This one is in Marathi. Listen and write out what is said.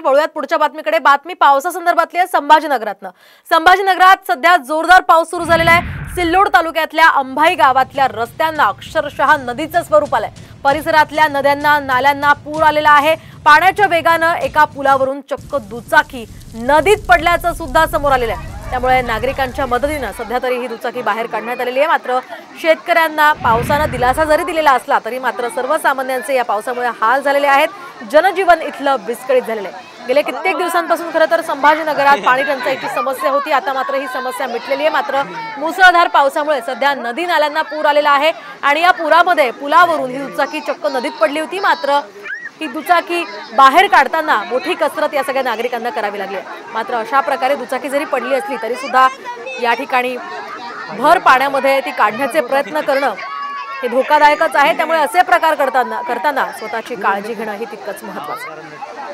वळूयात पुढच्या बातमीकडे। बातमी पावसासंदर्भातली आहे संभाजीनगरातनं। संभाजीनगरात सध्या जोरदार पाऊस सुरू झालेला आहे। सिल्लोड तालुक्यातल्या अंभाई गावातल्या रस्त्यांना अक्षरशः नदीचं स्वरूप आलंय। परिसरातल्या नद्यांना नाल्यांना पूर आलेला आहे। पाण्याच्या वेगानं एका पुलावरून चक्क दुचाकी नदीत पडल्याचं सुद्धा समोर आलेलं आहे। त्यामुळे नागरिकांच्या मदतीने सध्या तरी ही दुचाकी बाहेर काढण्यात आलेली आहे। मात्र शेतकऱ्यांना पावसानं दिलासा जरी दिलेला असला तरी मात्र सर्वसामान्यांचे या पावसामुळे हाल झालेले आहेत। जनजीवन इथलं विस्कळीत झालेलं आहे। गेले कित्येक दिवसांपासून खरं तर संभाजीनगरात पाणी टंचाईची समस्या होती। आता मात्र ही समस्या मिटलेली आहे। मात्र मुसळधार पावसामुळे सध्या नदी नाल्यांना पूर आलेला आहे आणि या पुरामध्ये पुलावरून ही दुचाकी चक्क नदीत पडली होती। मात्र ही दुचाकी बाहेर काढताना मोठी कसरत या सगळ्या नागरिकांना करावी लागली आहे। मात्र अशा प्रकारे दुचाकी जरी पडली असली तरी सुद्धा या ठिकाणी भर पाण्यामध्ये ती काढण्याचे प्रयत्न करणं हे धोकादायकच आहे। त्यामुळे असे प्रकार करताना स्वतःची काळजी घेणं ही तितकंच महत्त्वाचं आहे।